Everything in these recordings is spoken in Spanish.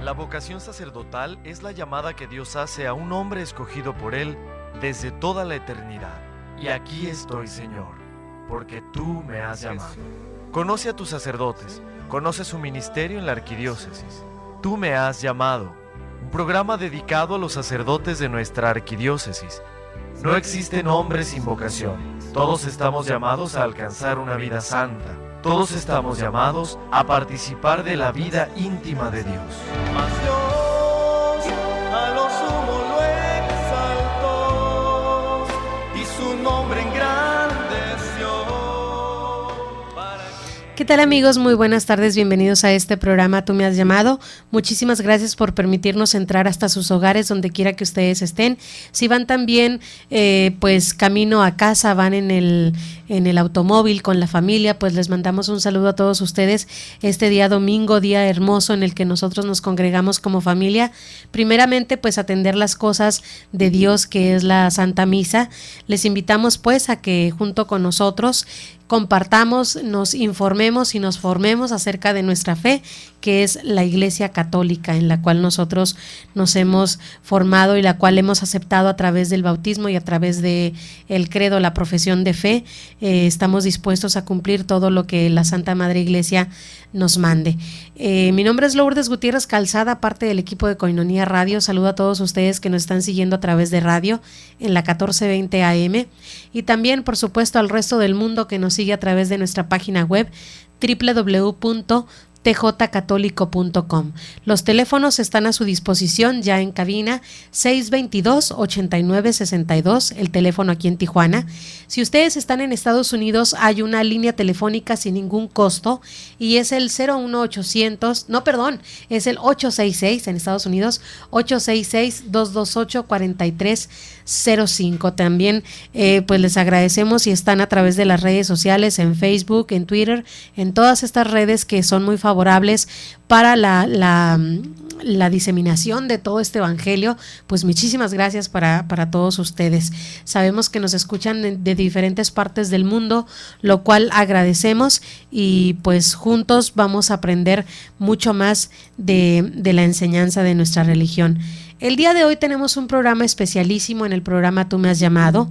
La vocación sacerdotal es la llamada que Dios hace a un hombre escogido por Él desde toda la eternidad. Y aquí estoy, Señor, porque tú me has llamado. Conoce a tus sacerdotes, conoce su ministerio en la arquidiócesis. Tú me has llamado, un programa dedicado a los sacerdotes de nuestra arquidiócesis. No existen hombres sin vocación. Todos estamos llamados a alcanzar una vida santa. Todos estamos llamados a participar de la vida íntima de Dios. Mas Dios a lo sumo lo exaltó y su nombre engrandeció. ¿Qué tal, amigos? Muy buenas tardes, bienvenidos a este programa Tú me has llamado. Muchísimas gracias por permitirnos entrar hasta sus hogares, donde quiera que ustedes estén. Si van también pues camino a casa, van en el automóvil con la familia, pues les mandamos un saludo a todos ustedes este día domingo, día hermoso en el que nosotros nos congregamos como familia. Primeramente, pues atender las cosas de Dios, que es la Santa Misa. Les invitamos pues a que junto con nosotros compartamos, nos informemos y nos formemos acerca de nuestra fe, que es la Iglesia Católica, en la cual nosotros nos hemos formado y la cual hemos aceptado a través del bautismo y a través de el credo, la profesión de fe. Estamos dispuestos a cumplir todo lo que la Santa Madre Iglesia nos mande. Mi nombre es Lourdes Gutiérrez Calzada, parte del equipo de Koinonia Radio. Saludo a todos ustedes que nos están siguiendo a través de radio en la 1420 AM y también, por supuesto, al resto del mundo que nos sigue a través de nuestra página web www.tjcatólico.com. Los teléfonos están a su disposición ya en cabina, 622-8962, el teléfono aquí en Tijuana. Si ustedes están en Estados Unidos, hay una línea telefónica sin ningún costo y es el 866 en Estados Unidos, 866-228-4305. También pues les agradecemos si están a través de las redes sociales, en Facebook, en Twitter, en todas estas redes que son muy favorables para la diseminación de todo este evangelio. Pues muchísimas gracias para todos ustedes. Sabemos que nos escuchan de diferentes partes del mundo, lo cual agradecemos y pues juntos vamos a aprender mucho más de la enseñanza de nuestra religión. El día de hoy tenemos un programa especialísimo en el programa Tú me has llamado,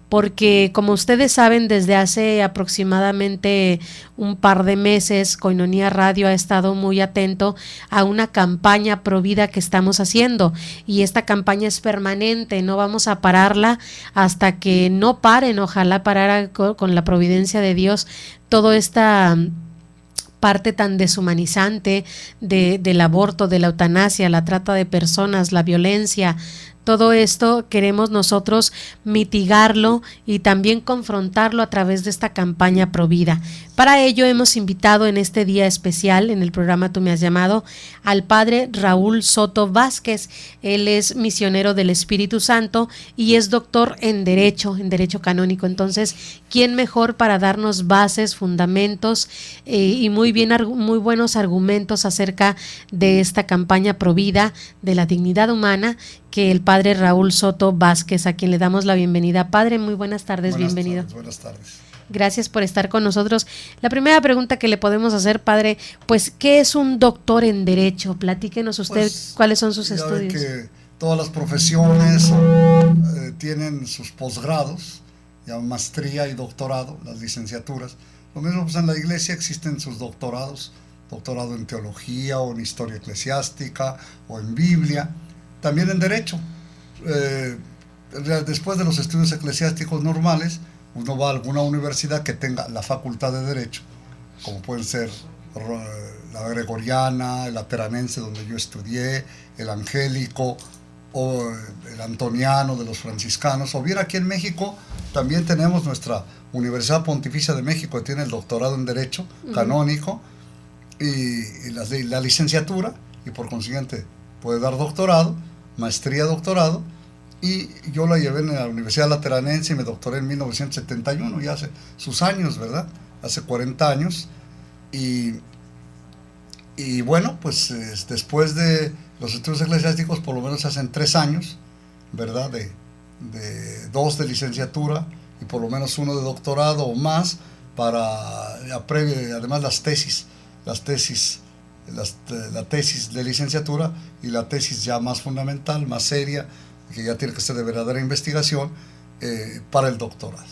porque como ustedes saben, desde hace aproximadamente un par de meses, Koinonia Radio ha estado muy atento a una campaña pro vida que estamos haciendo, y esta campaña es permanente, no vamos a pararla hasta que no paren. Ojalá parara con la providencia de Dios toda esta parte tan deshumanizante del aborto, de la eutanasia, la trata de personas, la violencia. Todo esto queremos nosotros mitigarlo y también confrontarlo a través de esta campaña pro vida. Para ello hemos invitado en este día especial, en el programa Tú me has llamado, al padre Raúl Soto Vázquez. Él es misionero del Espíritu Santo y es doctor en Derecho Canónico. Entonces, ¿quién mejor para darnos bases, fundamentos y muy buenos argumentos acerca de esta campaña pro vida, de la dignidad humana, que el padre Raúl Soto Vázquez, a quien le damos la bienvenida? Padre, muy buenas tardes, bienvenido. Buenas tardes. Gracias por estar con nosotros. La primera pregunta que le podemos hacer, padre, pues, ¿qué es un doctor en Derecho? Platíquenos usted cuáles son sus estudios. Que todas las profesiones tienen sus posgrados, ya maestría y doctorado, las licenciaturas. Lo mismo pues en la iglesia existen sus doctorados, doctorado en teología o en historia eclesiástica o en Biblia. También en Derecho. Después de los estudios eclesiásticos normales, uno va a alguna universidad que tenga la facultad de Derecho, como pueden ser la Gregoriana, el Lateranense, donde yo estudié, el Angélico, o el Antoniano de los franciscanos, o bien aquí en México también tenemos nuestra Universidad Pontificia de México, que tiene el doctorado en Derecho canónico y la licenciatura, y por consiguiente puede dar doctorado, maestría, doctorado. Y yo la llevé en la Universidad Lateranense y me doctoré en 1971, ya hace sus años, ¿verdad? Hace 40 años. Y bueno, pues después de los estudios eclesiásticos, por lo menos hacen 3 años, ¿verdad? De 2 de licenciatura y por lo menos 1 de doctorado o más, para además las tesis la tesis de licenciatura y la tesis ya más fundamental, más seria, que ya tiene que ser de verdadera investigación, para el doctorado.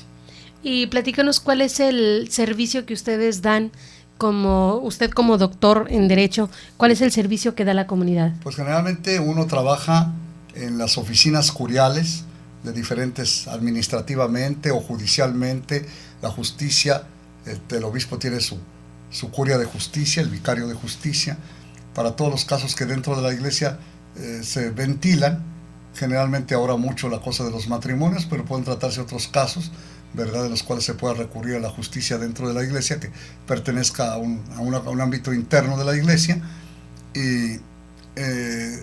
Y platícanos cuál es el servicio que ustedes dan, usted como doctor en Derecho, ¿cuál es el servicio que da a la comunidad? Pues generalmente uno trabaja en las oficinas curiales de diferentes, administrativamente o judicialmente. La justicia, el obispo tiene su curia de justicia, el vicario de justicia, para todos los casos que dentro de la iglesia se ventilan. Generalmente ahora mucho la cosa de los matrimonios, pero pueden tratarse otros casos, ¿verdad?, de los cuales se pueda recurrir a la justicia dentro de la iglesia, que pertenezca a un ámbito interno de la iglesia. Y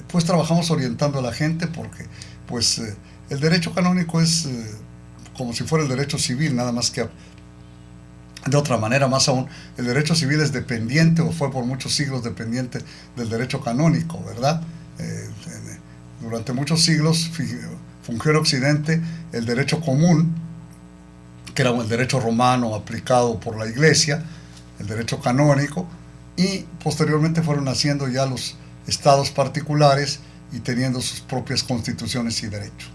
pues trabajamos orientando a la gente, porque pues el derecho canónico es como si fuera el derecho civil, nada más que de otra manera. Más aún, el derecho civil es dependiente, o fue por muchos siglos dependiente del derecho canónico, ¿verdad? Durante muchos siglos fungió en Occidente el derecho común, que era el derecho romano aplicado por la iglesia, el derecho canónico, y posteriormente fueron naciendo ya los estados particulares y teniendo sus propias constituciones y derechos.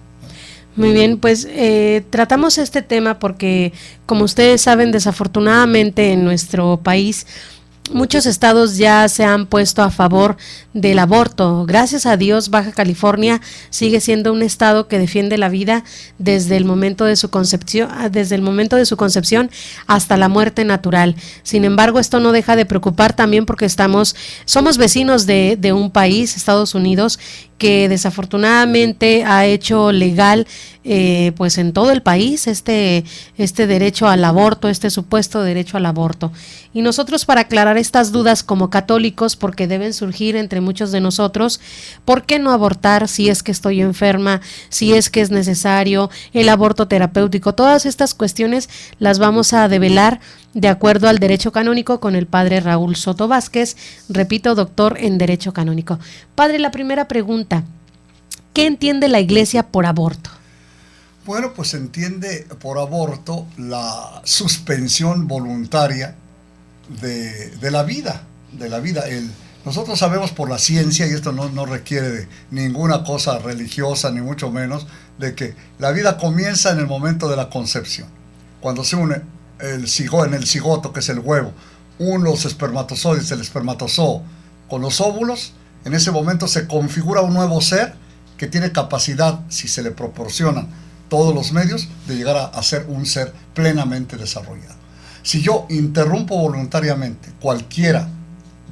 Muy bien, pues tratamos este tema porque, como ustedes saben, desafortunadamente en nuestro país muchos estados ya se han puesto a favor del aborto. Gracias a Dios, Baja California sigue siendo un estado que defiende la vida desde el momento de su concepción, hasta la muerte natural. Sin embargo, esto no deja de preocupar también porque somos vecinos de un país, Estados Unidos, que desafortunadamente ha hecho legal pues en todo el país este derecho al aborto, este supuesto derecho al aborto. Y nosotros, para aclarar estas dudas como católicos, porque deben surgir entre muchos de nosotros, ¿por qué no abortar si es que estoy enferma, si es que es necesario, el aborto terapéutico? Todas estas cuestiones las vamos a develar de acuerdo al derecho canónico con el padre Raúl Soto Vázquez, repito, doctor en derecho canónico. Padre, la primera pregunta, ¿qué entiende la iglesia por aborto? Bueno, pues se entiende por aborto la suspensión voluntaria de la vida, nosotros sabemos por la ciencia, y esto no requiere de ninguna cosa religiosa, ni mucho menos, de que la vida comienza en el momento de la concepción, cuando se une en el cigoto, que es el huevo, los espermatozoides, el espermatozoo, con los óvulos. En ese momento se configura un nuevo ser que tiene capacidad, si se le proporcionan todos los medios, de llegar a ser un ser plenamente desarrollado. Si yo interrumpo voluntariamente cualquiera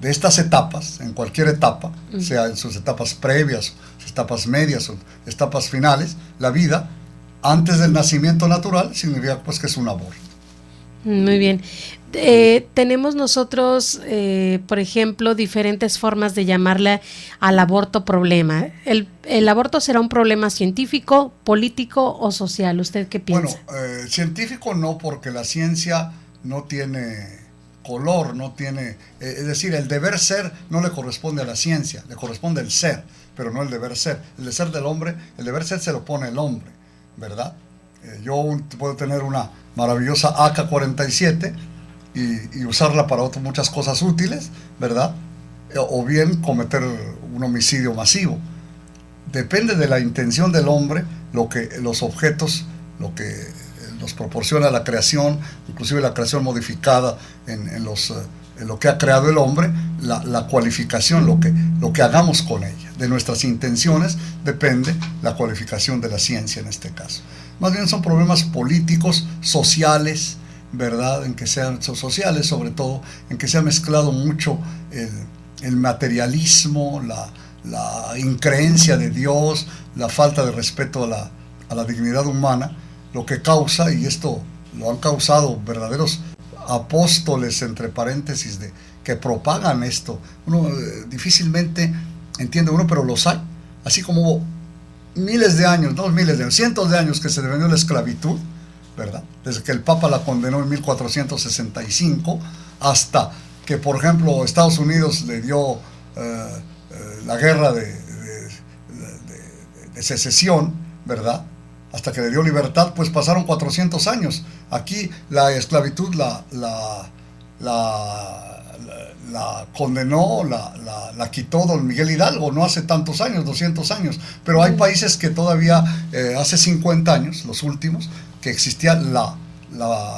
de estas etapas, en cualquier etapa, sea en sus etapas previas, sus etapas medias o etapas finales, la vida antes del nacimiento natural, significa pues que es un aborto. Muy bien. Tenemos nosotros, por ejemplo, diferentes formas de llamarle al aborto problema. ¿El aborto será un problema científico, político o social? ¿Usted qué piensa? Bueno, científico no, porque la ciencia no tiene color, no tiene, es decir, el deber ser no le corresponde a la ciencia, le corresponde el ser, pero no el deber ser. El deber ser del hombre, el deber ser se lo pone el hombre, ¿verdad? Yo puedo tener una maravillosa AK-47 y usarla para muchas cosas útiles, ¿verdad? O bien cometer un homicidio masivo. Depende de la intención del hombre, los objetos, lo que nos proporciona la creación, inclusive la creación modificada en lo que ha creado el hombre, la cualificación, lo que hagamos con ella. De nuestras intenciones depende la cualificación de la ciencia en este caso. Más bien son problemas políticos, sociales, ¿verdad? En que sean sociales, sobre todo, en que se ha mezclado mucho el materialismo, la increencia de Dios, la falta de respeto a la dignidad humana, lo que causa, y esto lo han causado verdaderos apóstoles, entre paréntesis, que propagan esto. Uno difícilmente entiende pero los hay. Así como hubo cientos de años que se defendió la esclavitud, ¿verdad? Desde que el Papa la condenó en 1465 hasta que, por ejemplo, Estados Unidos le dio la guerra de secesión, ¿verdad? Hasta que le dio libertad, pues pasaron 400 años. Aquí la esclavitud la la condenó, la quitó don Miguel Hidalgo, no hace tantos años, 200 años, pero hay países que todavía hace 50 años, los últimos, que existía la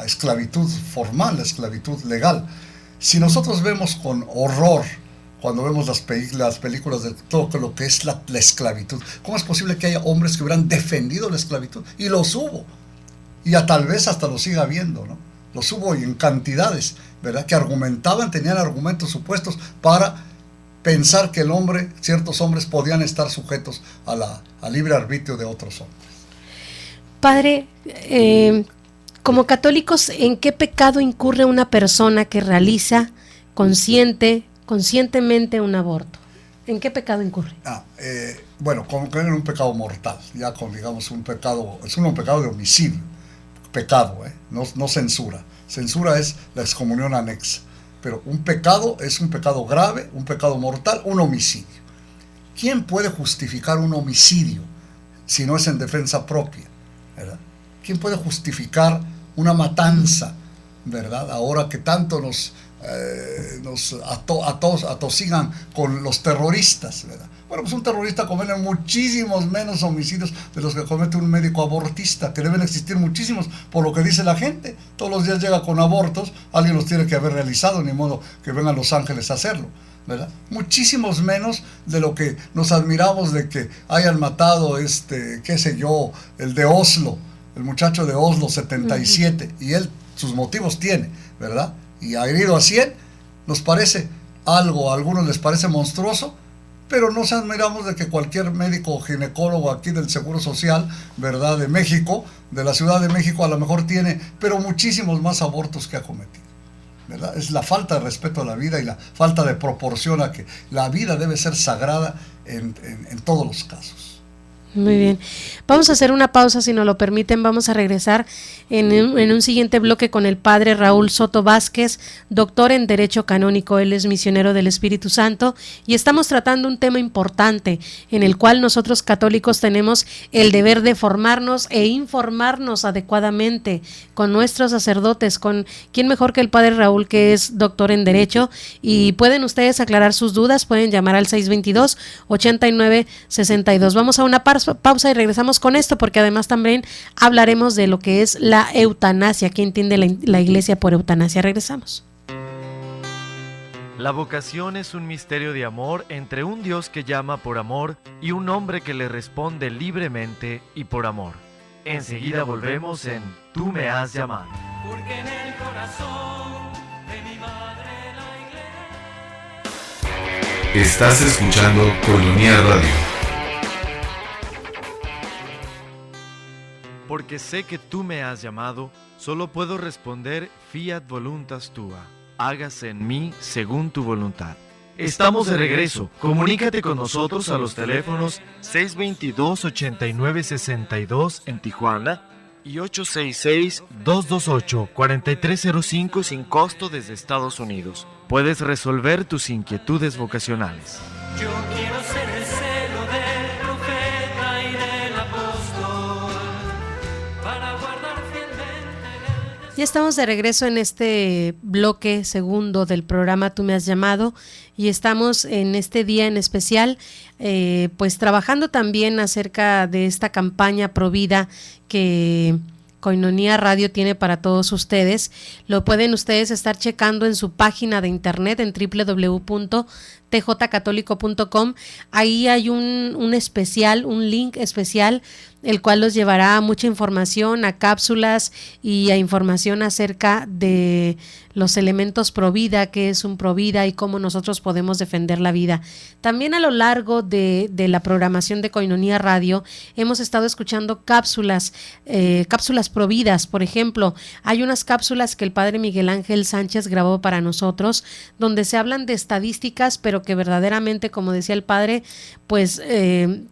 esclavitud formal, la esclavitud legal. Si nosotros vemos con horror, cuando vemos las películas de todo lo que es la esclavitud, ¿cómo es posible que haya hombres que hubieran defendido la esclavitud? Y los hubo, y tal vez hasta lo siga habiendo, ¿no? Los hubo y en cantidades, ¿verdad? Que argumentaban, tenían argumentos supuestos para pensar que ciertos hombres podían estar sujetos al libre arbitrio de otros hombres. Padre, como católicos, ¿en qué pecado incurre una persona que realiza conscientemente un aborto? ¿En qué pecado incurre? Bueno, como que en un pecado mortal, ya con, digamos, un pecado de homicidio. Pecado, no censura. Censura es la excomunión anexa. Pero un pecado es un pecado grave, un pecado mortal, un homicidio. ¿Quién puede justificar un homicidio si no es en defensa propia? ¿Verdad? ¿Quién puede justificar una matanza? ¿Verdad? Ahora que tanto nos atosigan con los terroristas, ¿verdad? Bueno, pues un terrorista comete muchísimos menos homicidios de los que comete un médico abortista, que deben existir muchísimos, por lo que dice la gente. Todos los días llega con abortos, alguien los tiene que haber realizado, ni modo que vengan los ángeles a hacerlo, ¿verdad? Muchísimos menos de lo que nos admiramos de que hayan matado, qué sé yo, el de Oslo, el muchacho de Oslo, 77, y él sus motivos tiene, ¿verdad? Y ha herido a 100, nos parece algo, a algunos les parece monstruoso, pero nos admiramos de que cualquier médico o ginecólogo aquí del Seguro Social, ¿verdad?, de México, de la Ciudad de México, a lo mejor tiene, pero muchísimos más abortos que ha cometido, ¿verdad? Es la falta de respeto a la vida y la falta de proporción a que la vida debe ser sagrada en todos los casos. Muy bien. Vamos a hacer una pausa, si nos lo permiten. Vamos a regresar en un siguiente bloque con el padre Raúl Soto Vázquez, doctor en Derecho Canónico. Él es misionero del Espíritu Santo y estamos tratando un tema importante en el cual nosotros católicos tenemos el deber de formarnos e informarnos adecuadamente con nuestros sacerdotes, con quién mejor que el padre Raúl, que es doctor en Derecho, y pueden ustedes aclarar sus dudas, pueden llamar al 622-8962. Vamos a una pausa y regresamos con esto, porque además también hablaremos de lo que es la eutanasia. ¿Qué entiende la Iglesia por eutanasia? Regresamos. La vocación es un misterio de amor entre un Dios que llama por amor y un hombre que le responde libremente y por amor. Enseguida volvemos en Tú me has llamado. Porque en el corazón de mi madre la iglesia. Estás escuchando Koinonia Radio. Porque sé que tú me has llamado, solo puedo responder fiat voluntas tua, hágase en mí según tu voluntad. Estamos de regreso. Comunícate con nosotros a los teléfonos 622-8962 en Tijuana y 866-228-4305 sin costo desde Estados Unidos. Puedes resolver tus inquietudes vocacionales. Yo quiero ser el celo del profeta y del apóstol para guardar fielmente. Ya estamos de regreso en este bloque segundo del programa Tú me has llamado, y estamos en este día en especial pues trabajando también acerca de esta campaña Provida que Koinonia Radio tiene para todos ustedes. Lo pueden ustedes estar checando en su página de internet en www.tjcatólico.com. Ahí hay un especial, un link especial, el cual los llevará a mucha información, a cápsulas y a información acerca de los elementos Provida, qué es un Provida y cómo nosotros podemos defender la vida. También a lo largo de la programación de Koinonia Radio hemos estado escuchando cápsulas Providas. Por ejemplo, hay unas cápsulas que el padre Miguel Ángel Sánchez grabó para nosotros, donde se hablan de estadísticas, pero que verdaderamente, como decía el padre, pues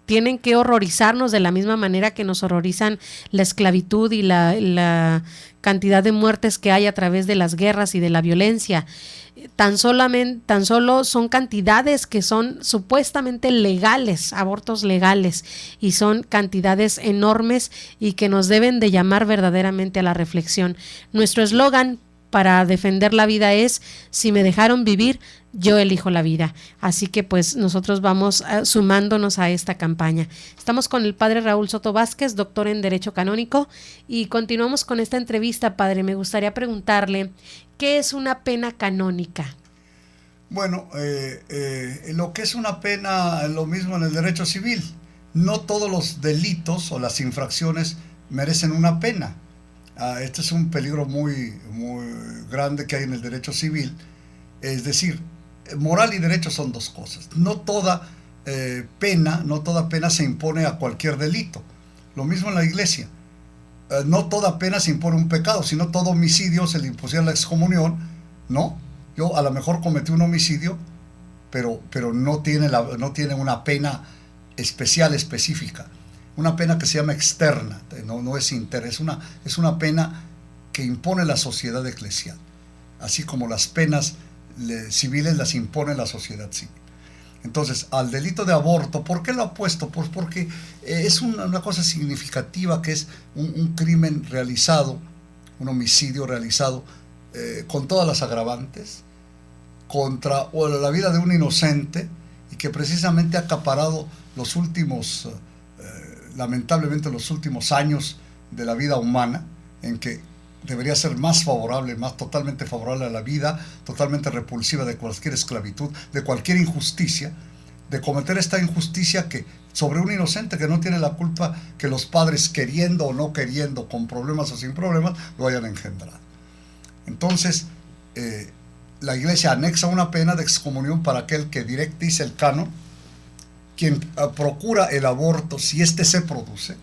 tienen que horrorizarnos de la misma manera que nos horrorizan la esclavitud y la cantidad de muertes que hay a través de las guerras y de la violencia. Tan solo son cantidades que son supuestamente legales, abortos legales, y son cantidades enormes y que nos deben de llamar verdaderamente a la reflexión. Nuestro eslogan para defender la vida es: si me dejaron vivir, yo elijo la vida. Así que pues nosotros vamos sumándonos a esta campaña. Estamos con el padre Raúl Soto Vázquez, doctor en Derecho Canónico, y continuamos con esta entrevista. Padre, me gustaría preguntarle, ¿qué es una pena canónica? Bueno, lo que es una pena es lo mismo en el derecho civil. No todos los delitos o las infracciones merecen una pena. Este es un peligro muy grande que hay en el derecho civil. Es decir, moral y derecho son dos cosas. No toda pena se impone a cualquier delito. Lo mismo en la iglesia. No toda pena se impone a un pecado, sino todo homicidio se le impusiera la excomunión, ¿no? Yo a lo mejor cometí un homicidio, pero no tiene una pena especial, específica. Una pena que se llama externa, no es interna, es una pena que impone la sociedad eclesial. Así como las penas civiles las impone la sociedad civil. Entonces, al delito de aborto, ¿por qué lo ha puesto? Pues porque es una cosa significativa, que es un crimen realizado, un homicidio realizado con todas las agravantes, contra la vida de un inocente, y que precisamente ha acaparado lamentablemente los últimos años de la vida humana, en que debería ser más favorable, totalmente favorable a la vida, totalmente repulsiva de cualquier esclavitud, de cualquier injusticia, de cometer esta injusticia sobre un inocente que no tiene la culpa, que los padres, queriendo o no queriendo, con problemas o sin problemas, lo hayan engendrado. Entonces, la iglesia anexa una pena de excomunión para aquel que dice el canon: quien procura el aborto, si éste se produce,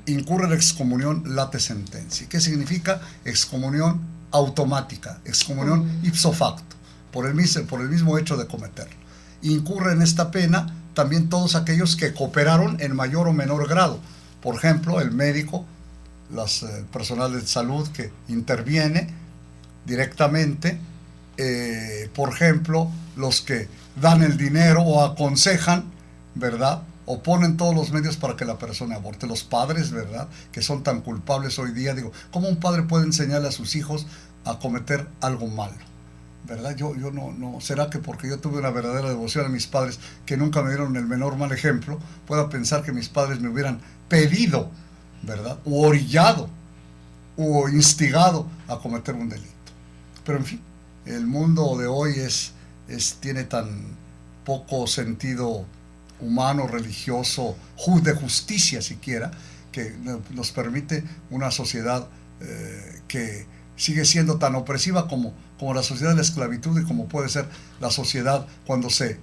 incurre en excomunión late sentencia. ¿Qué significa? Excomunión automática, excomunión ipso facto, por el mismo hecho de cometerlo. Incurre en esta pena también todos aquellos que cooperaron en mayor o menor grado. Por ejemplo, el médico, el personal de salud que interviene directamente, por ejemplo, los que dan el dinero o aconsejan, ¿verdad?, o ponen todos los medios para que la persona aborte. Los padres, ¿verdad?, que son tan culpables hoy día. Digo, ¿cómo un padre puede enseñarle a sus hijos a cometer algo malo? ¿Verdad? Yo no, ¿será que porque yo tuve una verdadera devoción a mis padres, que nunca me dieron el menor mal ejemplo, pueda pensar que mis padres me hubieran pedido, ¿verdad?, o orillado, o instigado a cometer un delito? Pero en fin, el mundo de hoy tiene tan poco sentido humano, religioso, de justicia siquiera, que nos permite una sociedad que sigue siendo tan opresiva como la sociedad de la esclavitud, y como puede ser la sociedad cuando se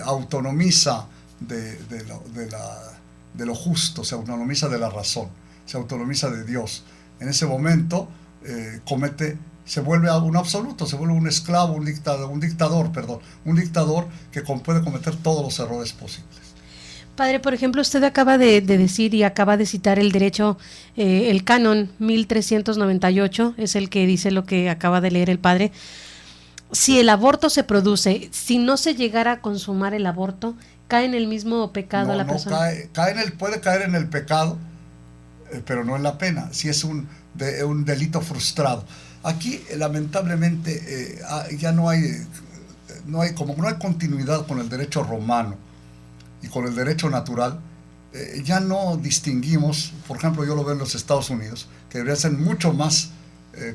autonomiza de lo justo, se autonomiza de la razón, se autonomiza de Dios. En ese momento se vuelve un absoluto, se vuelve un esclavo, un dictador que puede cometer todos los errores posibles. Padre, por ejemplo, usted acaba de decir y acaba de citar el derecho, el canon 1398, es el que dice lo que acaba de leer el padre. Si el aborto se produce, si no se llegara a consumar el aborto, ¿cae en el mismo pecado la persona? Puede caer en el pecado, pero no en la pena, si es un delito frustrado. Aquí, lamentablemente, ya no hay continuidad con el derecho romano y con el derecho natural. Ya no distinguimos. Por ejemplo, yo lo veo en los Estados Unidos, que deberían ser mucho más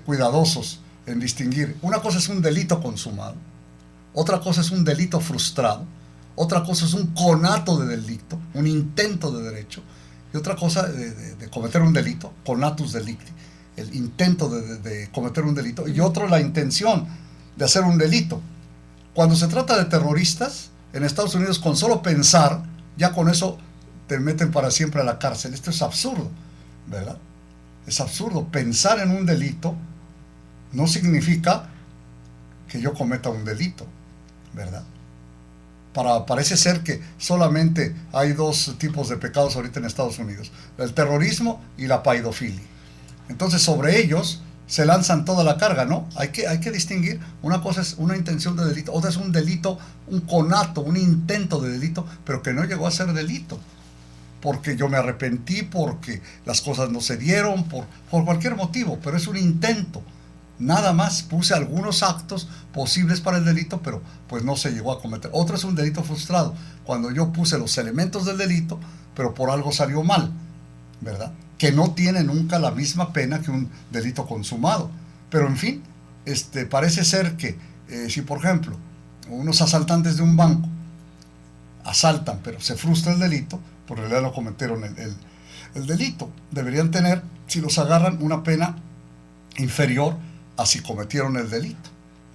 cuidadosos en distinguir. Una cosa es un delito consumado, otra cosa es un delito frustrado, otra cosa es un conato de delito, un intento de derecho, y otra cosa de cometer un delito, conatus delicti, el intento de cometer un delito, y otro la intención de hacer un delito. Cuando se trata de terroristas, en Estados Unidos, con solo pensar, ya con eso te meten para siempre a la cárcel. Esto es absurdo, ¿verdad? Es absurdo. Pensar en un delito no significa que yo cometa un delito, ¿verdad? Parece ser que solamente hay dos tipos de pecados ahorita en Estados Unidos: el terrorismo y la paidofilia. Entonces, sobre ellos se lanzan toda la carga, ¿no? Hay que distinguir. Una cosa es una intención de delito, otra es un delito, un conato, un intento de delito, pero que no llegó a ser delito, porque yo me arrepentí, porque las cosas no se dieron, por cualquier motivo, pero es un intento Nada más puse algunos actos posibles para el delito, pero pues no se llegó a cometer. Otro es un delito frustrado, cuando yo puse los elementos del delito, pero por algo salió mal, ¿verdad? Que no tiene nunca la misma pena que un delito consumado. Pero en fin, parece ser que si por ejemplo unos asaltantes de un banco asaltan, pero se frustra el delito, por realidad no cometieron el delito. Deberían tener, si los agarran, una pena inferior a si cometieron el delito,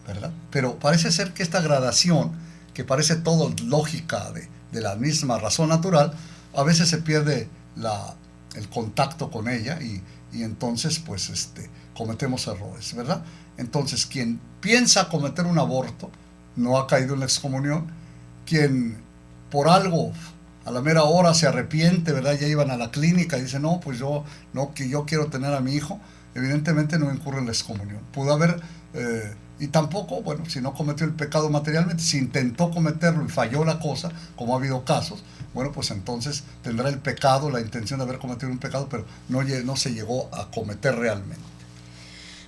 ¿verdad? Pero parece ser que esta gradación, que parece todo lógica de la misma razón natural, a veces se pierde el contacto con ella y entonces pues cometemos errores, ¿verdad? Entonces quien piensa cometer un aborto no ha caído en la excomunión. Quien por algo a la mera hora se arrepiente, ¿verdad? Ya iban a la clínica y dicen, no, pues yo quiero tener a mi hijo, evidentemente no incurre en la excomunión. Pudo haber, y tampoco, bueno, si no cometió el pecado materialmente, si intentó cometerlo y falló la cosa, como ha habido casos, bueno, pues entonces tendrá el pecado, la intención de haber cometido un pecado, pero no se llegó a cometer realmente.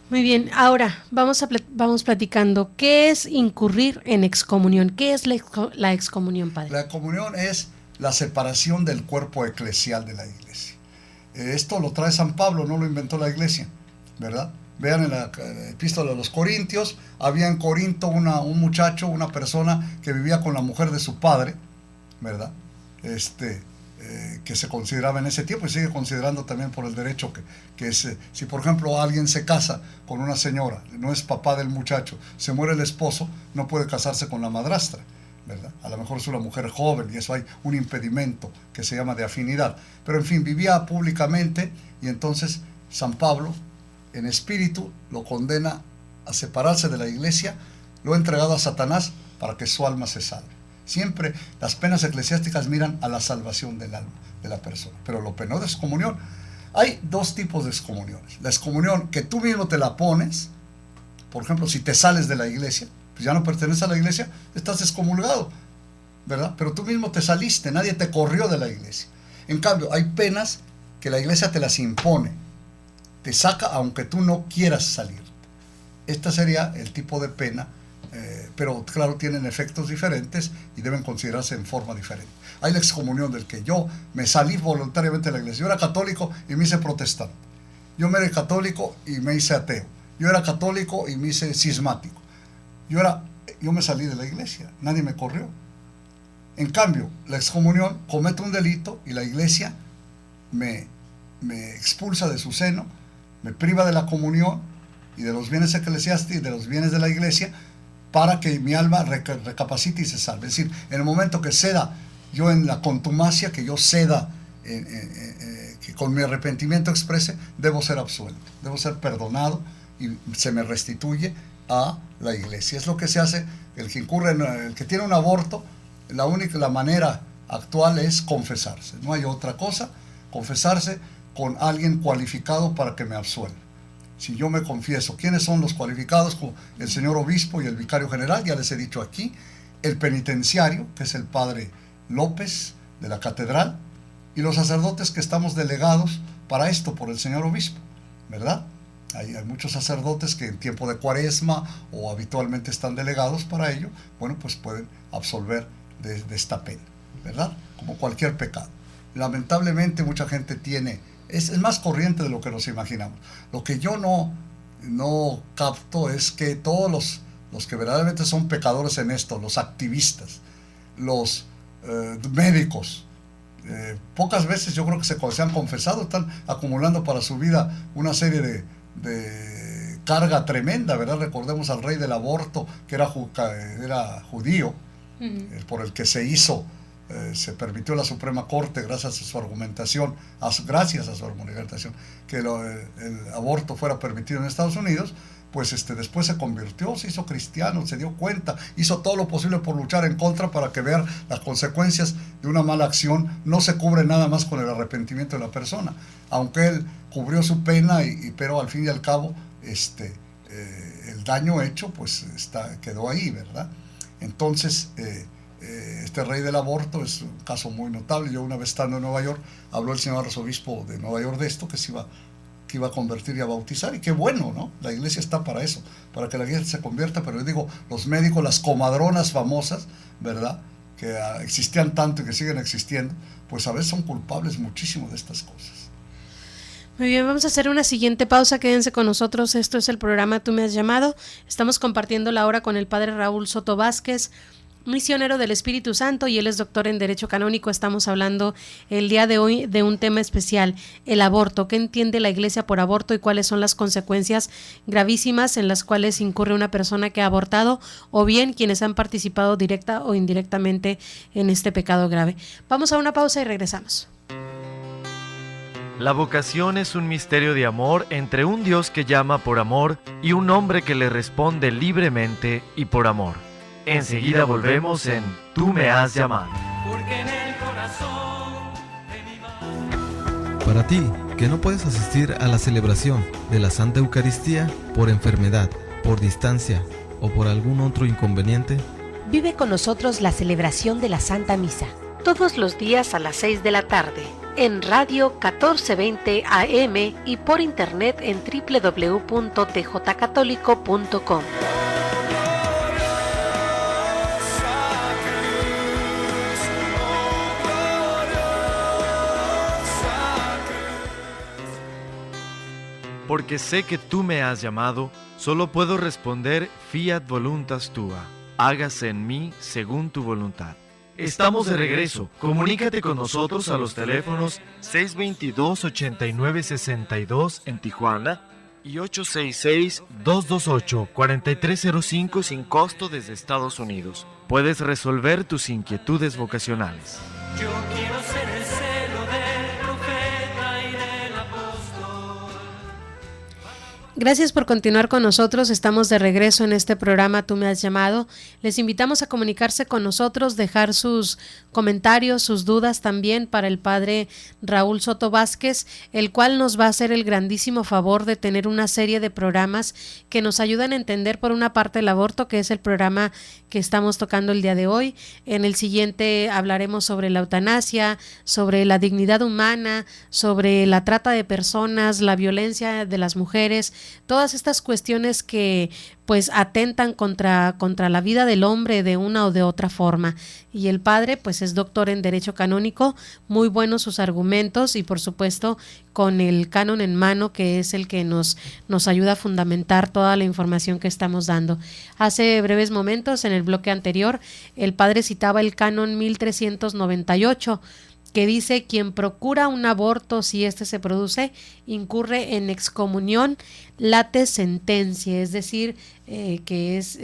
Muy bien, ahora vamos platicando. ¿Qué es incurrir en excomunión? ¿Qué es la excomunión, padre? La excomunión es la separación del cuerpo eclesial de la iglesia. Esto lo trae San Pablo, no lo inventó la iglesia, ¿verdad? Vean en la epístola de los Corintios, había en Corinto un muchacho, una persona que vivía con la mujer de su padre, ¿verdad? Que se consideraba en ese tiempo y sigue considerando también por el derecho que es, si por ejemplo alguien se casa con una señora, no es papá del muchacho, se muere el esposo, no puede casarse con la madrastra, ¿verdad? A lo mejor es una mujer joven y eso hay un impedimento que se llama de afinidad, pero en fin, vivía públicamente y entonces San Pablo en espíritu lo condena a separarse de la iglesia, lo ha entregado a Satanás para que su alma se salve. Siempre las penas eclesiásticas miran a la salvación del alma de la persona, pero lo penó de excomunión. Hay dos tipos de excomuniones. La excomunión que tú mismo te la pones, por ejemplo, si te sales de la iglesia, pues ya no perteneces a la iglesia, estás excomulgado, ¿verdad? Pero tú mismo te saliste, nadie te corrió de la iglesia. En cambio, hay penas que la iglesia te las impone, te saca aunque tú no quieras salir. Esta sería el tipo de pena, pero claro, tienen efectos diferentes y deben considerarse en forma diferente. Hay la excomunión del que yo me salí voluntariamente de la iglesia. Yo era católico y me hice protestante. Yo me era católico y me hice ateo. Yo era católico y me hice cismático. Yo me salí de la iglesia, nadie me corrió. En cambio, la excomunión, cometo un delito y la iglesia me expulsa de su seno, me priva de la comunión y de los bienes eclesiásticos y de los bienes de la iglesia para que mi alma recapacite y se salve. Es decir, en el momento que ceda, yo en la contumacia, que yo ceda, que con mi arrepentimiento exprese, debo ser absuelto, debo ser perdonado y se me restituye a la iglesia. Es lo que se hace, el que tiene un aborto, la manera actual es confesarse, no hay otra cosa, confesarse con alguien cualificado para que me absuelva. Si yo me confieso, ¿quiénes son los cualificados? Como el señor obispo y el vicario general, ya les he dicho aquí, el penitenciario, que es el padre López de la catedral, y los sacerdotes que estamos delegados para esto por el señor obispo, ¿verdad? Hay muchos sacerdotes que en tiempo de cuaresma o habitualmente están delegados para ello, bueno, pues pueden absolver de esta pena, ¿verdad? Como cualquier pecado. Lamentablemente mucha gente es más corriente de lo que nos imaginamos. Lo que yo no capto es que todos los que verdaderamente son pecadores en esto, los activistas, los médicos, pocas veces yo creo que se han confesado, están acumulando para su vida una serie de carga tremenda, ¿verdad? Recordemos al rey del aborto, que era judío, por el que se permitió la Suprema Corte, gracias a su argumentación, que el aborto fuera permitido en Estados Unidos, pues después se convirtió, se hizo cristiano, se dio cuenta, hizo todo lo posible por luchar en contra para que vean las consecuencias de una mala acción. No se cubre nada más con el arrepentimiento de la persona, aunque él cubrió su pena, pero al fin y al cabo el daño hecho pues quedó ahí, ¿verdad? Entonces este rey del aborto es un caso muy notable. Yo una vez estando en Nueva York, habló el señor arzobispo de Nueva York de esto, que que iba a convertir y a bautizar, y qué bueno, ¿no? La iglesia está para eso, para que la iglesia se convierta, pero yo digo, los médicos, las comadronas famosas, ¿verdad?, que existían tanto y que siguen existiendo, pues a veces son culpables muchísimo de estas cosas. Muy bien, vamos a hacer una siguiente pausa, quédense con nosotros, esto es el programa Tú me has llamado, estamos compartiendo la hora con el padre Raúl Soto Vázquez, misionero del Espíritu Santo, y él es doctor en Derecho Canónico. Estamos hablando el día de hoy de un tema especial, el aborto. ¿Qué entiende la Iglesia por aborto y cuáles son las consecuencias gravísimas en las cuales incurre una persona que ha abortado, o bien quienes han participado directa o indirectamente en este pecado grave? Vamos a una pausa y regresamos. La vocación es un misterio de amor entre un Dios que llama por amor y un hombre que le responde libremente y por amor. Enseguida volvemos en Tú me has llamado. Porque en el corazón de mi Para ti, que no puedes asistir a la celebración de la Santa Eucaristía por enfermedad, por distancia o por algún otro inconveniente, vive con nosotros la celebración de la Santa Misa. Todos los días a las 6 de la tarde, en Radio 1420 AM y por internet en www.tjcatólico.com. Porque sé que tú me has llamado, solo puedo responder fiat voluntas tua, hágase en mí según tu voluntad. Estamos de regreso, comunícate con nosotros a los teléfonos 622-8962 en Tijuana y 866-228-4305 sin costo desde Estados Unidos. Puedes resolver tus inquietudes vocacionales. Yo quiero ser el celo del profeta y del apóstol. Gracias por continuar con nosotros, estamos de regreso en este programa Tú me has llamado. Les invitamos a comunicarse con nosotros, dejar sus comentarios, sus dudas también para el padre Raúl Soto Vázquez, el cual nos va a hacer el grandísimo favor de tener una serie de programas que nos ayudan a entender por una parte el aborto, que es el programa que estamos tocando el día de hoy. En el siguiente hablaremos sobre la eutanasia, sobre la dignidad humana, sobre la trata de personas, la violencia de las mujeres, todas estas cuestiones que pues atentan contra la vida del hombre de una o de otra forma. Y el padre pues es doctor en Derecho Canónico, muy buenos sus argumentos y por supuesto con el canon en mano, que es el que nos ayuda a fundamentar toda la información que estamos dando. Hace breves momentos en el bloque anterior el padre citaba el canon 1398, que dice: quien procura un aborto, si éste se produce, incurre en excomunión late sentencia, es decir, que es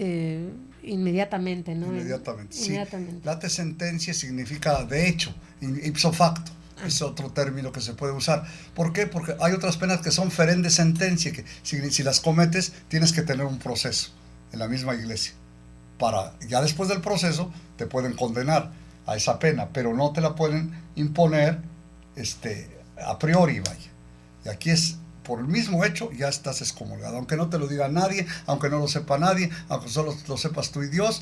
inmediatamente, ¿no? Inmediatamente, sí. Inmediatamente. Late sentencia significa de hecho, ipso facto. Es otro término que se puede usar. ¿Por qué? Porque hay otras penas que son ferende sentencia, que si las cometes tienes que tener un proceso en la misma iglesia. Ya después del proceso te pueden condenar a esa pena, pero no te la pueden imponer a priori, vaya. Y aquí es por el mismo hecho, ya estás excomulgado, aunque no te lo diga nadie, aunque no lo sepa nadie, aunque solo lo sepas tú y Dios,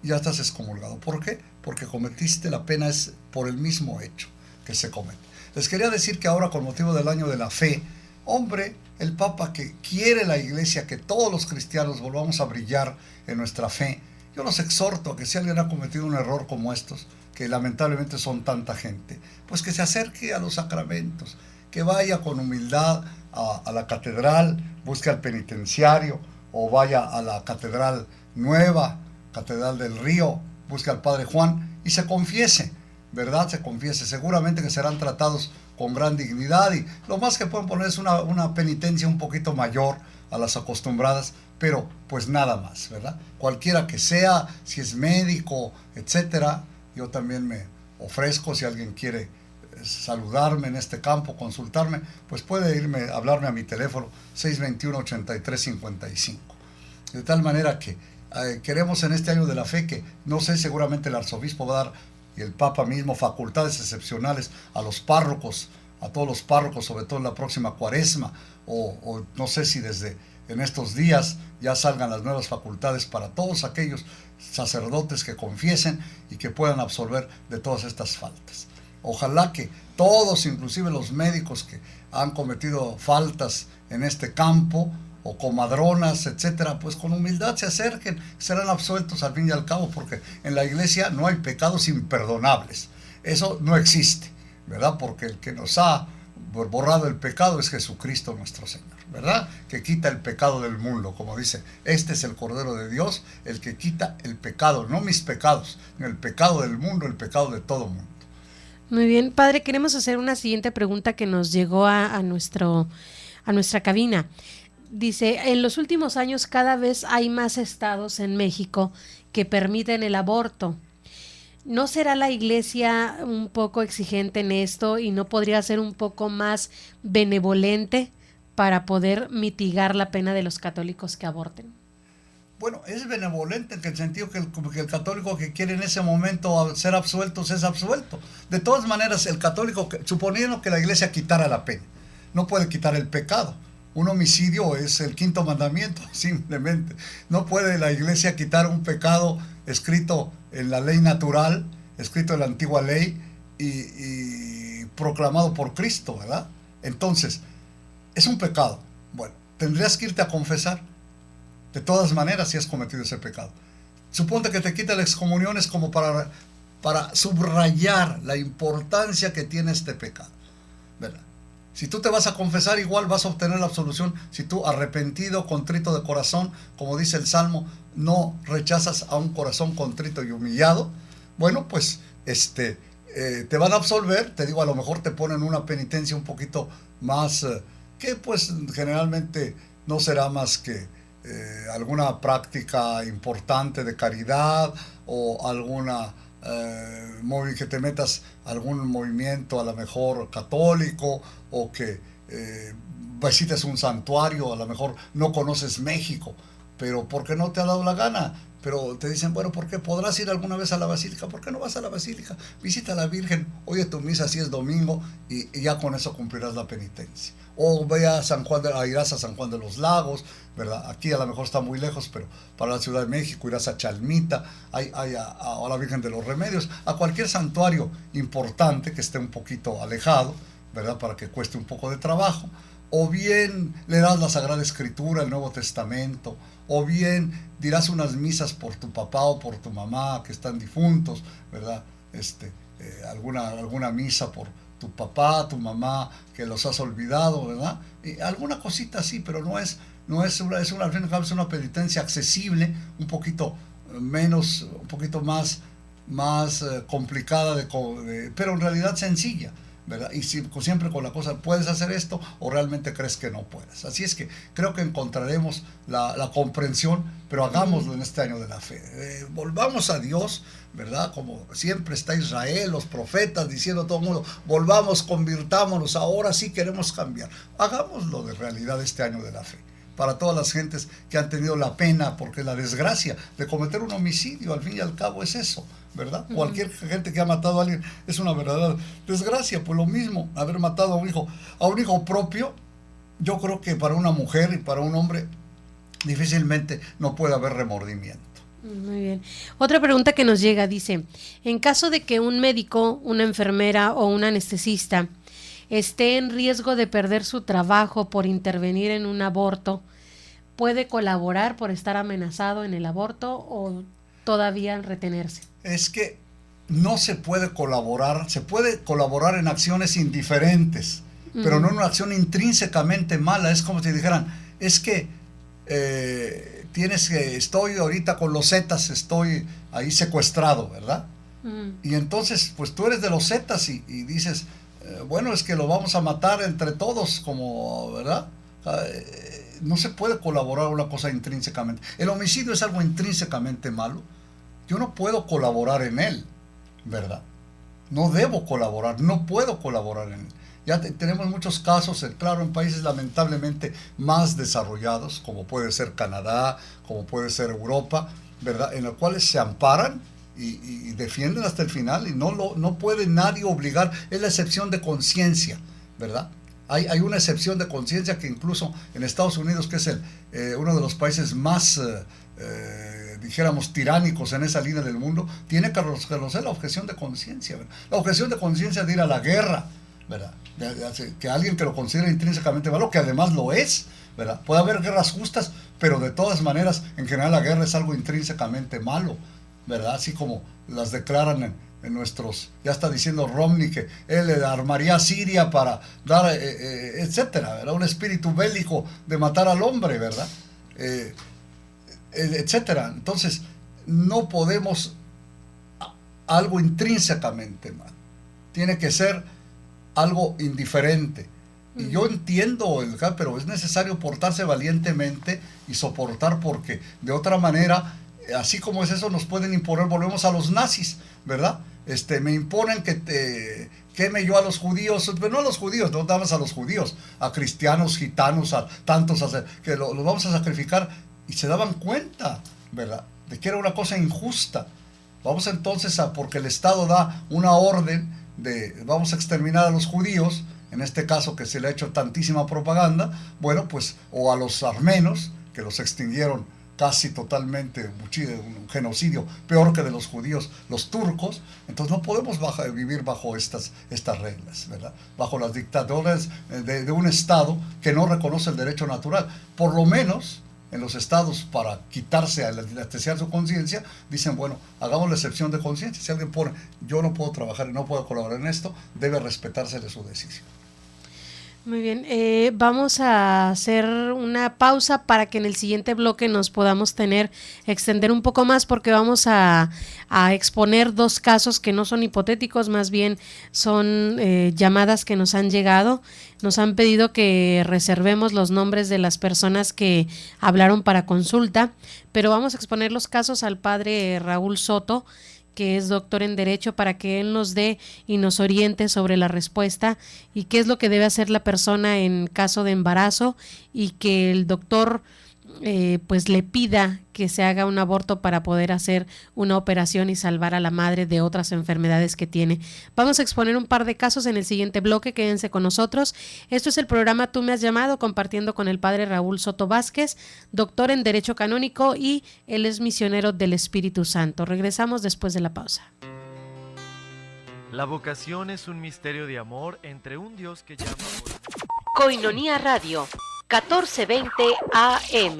ya estás excomulgado. ¿Por qué? Porque cometiste, la pena es por el mismo hecho que se comete. Les quería decir que ahora, con motivo del año de la fe, hombre, el Papa, que quiere la iglesia que todos los cristianos volvamos a brillar en nuestra fe, yo los exhorto a que si alguien ha cometido un error como estos, que lamentablemente son tanta gente, pues que se acerque a los sacramentos, que vaya con humildad a la catedral, busque al penitenciario, o vaya a la catedral nueva, Catedral del Río, busque al Padre Juan y se confiese, ¿verdad? Se confiese. Seguramente que serán tratados con gran dignidad y lo más que pueden poner es una penitencia un poquito mayor a las acostumbradas, pero pues nada más, ¿verdad? Cualquiera que sea, si es médico, etcétera, yo también me ofrezco, si alguien quiere saludarme en este campo, consultarme, pues puede hablarme a mi teléfono 621-8355. De tal manera que queremos en este año de la fe que, no sé, seguramente el arzobispo va a dar, y el Papa mismo, facultades excepcionales a los párrocos, a todos los párrocos, sobre todo en la próxima cuaresma, o no sé si desde en estos días ya salgan las nuevas facultades para todos aquellos sacerdotes que confiesen y que puedan absolver de todas estas faltas. Ojalá que todos, inclusive los médicos que han cometido faltas en este campo, o comadronas, etcétera, pues con humildad se acerquen, serán absueltos al fin y al cabo, porque en la iglesia no hay pecados imperdonables. Eso no existe, ¿verdad? Porque el que nos ha borrado el pecado es Jesucristo nuestro Señor, ¿verdad? Que quita el pecado del mundo, como dice, este es el Cordero de Dios, el que quita el pecado, no mis pecados, sino el pecado del mundo, el pecado de todo mundo. Muy bien, padre, queremos hacer una siguiente pregunta que nos llegó a nuestra cabina. Dice, en los últimos años cada vez hay más estados en México que permiten el aborto. ¿No será la iglesia un poco exigente en esto y no podría ser un poco más benevolente para poder mitigar la pena de los católicos que aborten? Bueno, es benevolente en el sentido que el católico que quiere en ese momento ser absuelto es absuelto. De todas maneras, el católico, suponiendo que la iglesia quitara la pena, no puede quitar el pecado. Un homicidio es el 5º mandamiento, simplemente. No puede la iglesia quitar un pecado escrito en la ley natural, escrito en la antigua ley y proclamado por Cristo, ¿verdad? Entonces, es un pecado. Bueno, tendrías que irte a confesar. De todas maneras, si has cometido ese pecado. Suponte que te quita la excomunión, es como para subrayar la importancia que tiene este pecado, ¿verdad? Si tú te vas a confesar, igual vas a obtener la absolución. Si tú, arrepentido, contrito de corazón, como dice el Salmo, no rechazas a un corazón contrito y humillado, bueno, pues te van a absolver. Te digo, a lo mejor te ponen una penitencia un poquito más, que pues generalmente no será más que alguna práctica importante de caridad o alguna que te metas a algún movimiento a lo mejor católico, o que visites un santuario. A lo mejor no conoces México, pero porque no te ha dado la gana, pero te dicen, bueno, ¿por qué? ¿Podrás ir alguna vez a la basílica? ¿Por qué no vas a la basílica? Visita a la Virgen, oye tu misa si es domingo, y ya con eso cumplirás la penitencia. O ve a irás a San Juan de los Lagos, ¿verdad? Aquí a lo mejor está muy lejos, pero para la Ciudad de México irás a Chalmita, a la Virgen de los Remedios, a cualquier santuario importante que esté un poquito alejado, ¿verdad? Para que cueste un poco de trabajo. O bien leerás la Sagrada Escritura, el Nuevo Testamento, o bien dirás unas misas por tu papá o por tu mamá que están difuntos, ¿verdad? Alguna misa por tu papá, tu mamá, que los has olvidado, ¿verdad? Y alguna cosita así, pero es una penitencia accesible, un poquito más complicada, pero en realidad sencilla, ¿verdad? Y siempre con la cosa, ¿puedes hacer esto o realmente crees que no puedes? Así es que creo que encontraremos la comprensión, pero hagámoslo en este año de la fe. Volvamos a Dios, ¿verdad? Como siempre está Israel, los profetas diciendo a todo el mundo, volvamos, convirtámonos, ahora sí queremos cambiar. Hagámoslo de realidad este año de la fe. Para todas las gentes que han tenido la pena, porque la desgracia de cometer un homicidio, al fin y al cabo es eso, ¿verdad? Cualquier gente que ha matado a alguien es una verdadera desgracia. Pues lo mismo, haber matado a un hijo propio, yo creo que para una mujer y para un hombre difícilmente no puede haber remordimiento. Muy bien. Otra pregunta que nos llega dice, en caso de que un médico, una enfermera o un anestesista esté en riesgo de perder su trabajo por intervenir en un aborto, ¿puede colaborar por estar amenazado en el aborto o todavía retenerse? Es que no se puede colaborar, se puede colaborar en acciones indiferentes, pero no en una acción intrínsecamente mala. Es como si dijeran, es que estoy ahorita con los Zetas, estoy ahí secuestrado, ¿verdad? Y entonces, pues tú eres de los Zetas y dices, bueno, es que lo vamos a matar entre todos, como, ¿verdad? No se puede colaborar una cosa intrínsecamente. El homicidio es algo intrínsecamente malo. Yo no puedo colaborar en él, ¿verdad? No debo colaborar, no puedo colaborar en él. Ya tenemos muchos casos, claro, en países lamentablemente más desarrollados, como puede ser Canadá, como puede ser Europa, ¿verdad? En los cuales se amparan y defienden hasta el final, y no puede nadie obligar. Es la excepción de conciencia, ¿verdad? Hay una excepción de conciencia que incluso en Estados Unidos, que es uno de los países más dijéramos, tiránicos en esa línea del mundo, tiene que reconocer la objeción de conciencia, ¿verdad? La objeción de conciencia de ir a la guerra, ¿verdad? Que alguien que lo considera intrínsecamente malo, que además lo es, ¿verdad? Puede haber guerras justas, pero de todas maneras, en general la guerra es algo intrínsecamente malo, ¿verdad? Así como las declaran en nuestros, ya está diciendo Romney que él armaría a Siria para dar, etcétera, ¿verdad? Un espíritu bélico de matar al hombre, ¿verdad? Etcétera. Entonces, no podemos algo intrínsecamente mal. Tiene que ser algo indiferente. Y yo entiendo, pero es necesario portarse valientemente y soportar, porque de otra manera, así como es eso, nos pueden imponer, volvemos a los nazis, ¿verdad? Me imponen que queme yo a los judíos, pero no a los judíos, no damos a los judíos, a cristianos, gitanos, a tantos, que los vamos a sacrificar, y se daban cuenta, ¿verdad?, de que era una cosa injusta. Vamos entonces porque el Estado da una orden de vamos a exterminar a los judíos, en este caso que se le ha hecho tantísima propaganda, bueno, pues, o a los armenos, que los extinguieron casi totalmente, un genocidio peor que de los judíos, los turcos. Entonces no podemos vivir bajo estas reglas, ¿verdad? Bajo las dictaduras de un Estado que no reconoce el derecho natural. Por lo menos en los estados, para quitarse, anestesiar su conciencia, dicen, bueno, hagamos la excepción de conciencia. Si alguien pone, yo no puedo trabajar y no puedo colaborar en esto, debe respetársele su decisión. Muy bien, vamos a hacer una pausa para que en el siguiente bloque nos podamos extender un poco más, porque vamos a exponer dos casos que no son hipotéticos, más bien son llamadas que nos han llegado. Nos han pedido que reservemos los nombres de las personas que hablaron para consulta, pero vamos a exponer los casos al padre Raúl Soto, que es doctor en Derecho, para que él nos dé y nos oriente sobre la respuesta y qué es lo que debe hacer la persona en caso de embarazo, y que el doctor pues le pida que se haga un aborto para poder hacer una operación y salvar a la madre de otras enfermedades que tiene. Vamos a exponer un par de casos en el siguiente bloque, quédense con nosotros. Esto es el programa Tú me has llamado, compartiendo con el padre Raúl Soto Vázquez, doctor en Derecho Canónico, y él es misionero del Espíritu Santo. Regresamos después de la pausa. La vocación es un misterio de amor entre un Dios que llama por... Koinonia Radio, 1420 AM.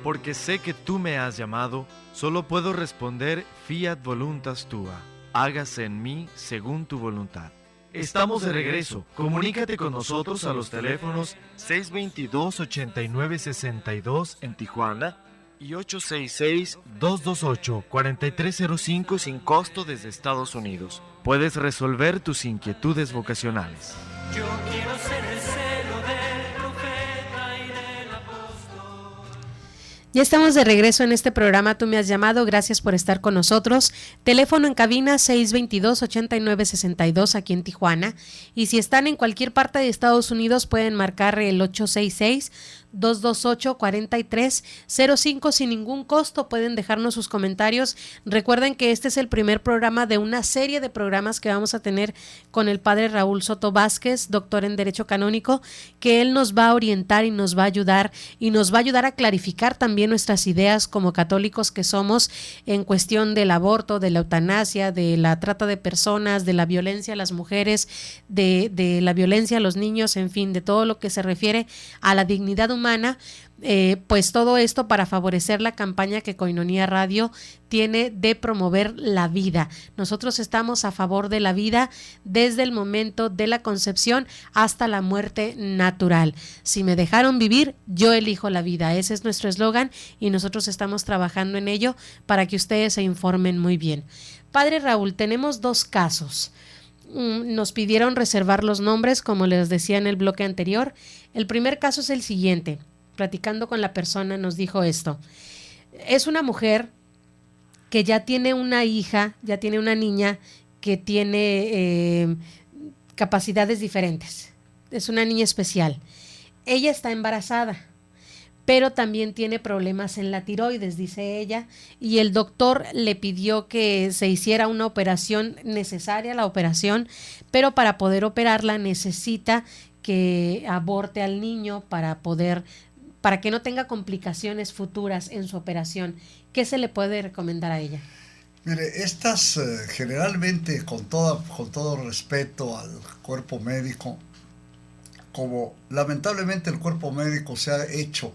Porque sé que tú me has llamado, solo puedo responder fiat voluntas tua, hágase en mí según tu voluntad. Estamos de regreso. Comunícate con nosotros a los teléfonos 622-8962 en Tijuana y 866-228-4305 sin costo desde Estados Unidos. Puedes resolver tus inquietudes vocacionales. Yo quiero ser el celo del profeta y del apóstol. Ya estamos de regreso en este programa Tú me has llamado, gracias por estar con nosotros. Teléfono en cabina 622-8962 aquí en Tijuana, y si están en cualquier parte de Estados Unidos pueden marcar el 866-228-4305 sin ningún costo. Pueden dejarnos sus comentarios. Recuerden que este es el primer programa de una serie de programas que vamos a tener con el padre Raúl Soto Vázquez, doctor en Derecho Canónico, que él nos va a orientar y nos va a ayudar a clarificar también nuestras ideas como católicos que somos en cuestión del aborto, de la eutanasia, de la trata de personas, de la violencia a las mujeres, de la violencia a los niños, en fin, de todo lo que se refiere a la dignidad humana. Pues todo esto para favorecer la campaña que Koinonia Radio tiene de promover la vida. Nosotros estamos a favor de la vida desde el momento de la concepción hasta la muerte natural. Si me dejaron vivir, yo elijo la vida. Ese es nuestro eslogan y nosotros estamos trabajando en ello para que ustedes se informen muy bien. Padre Raúl, tenemos dos casos. Nos pidieron reservar los nombres, como les decía en el bloque anterior. El primer caso es el siguiente. Platicando con la persona nos dijo esto. Es una mujer que ya tiene una hija, ya tiene una niña que tiene capacidades diferentes. Es una niña especial. Ella está embarazada, pero también tiene problemas en la tiroides, dice ella, y el doctor le pidió que se hiciera una operación necesaria, la operación, pero para poder operarla necesita que aborte al niño para poder para que no tenga complicaciones futuras en su operación, ¿qué se le puede recomendar a ella? Mire, estas generalmente, con todo respeto al cuerpo médico, como lamentablemente el cuerpo médico se ha hecho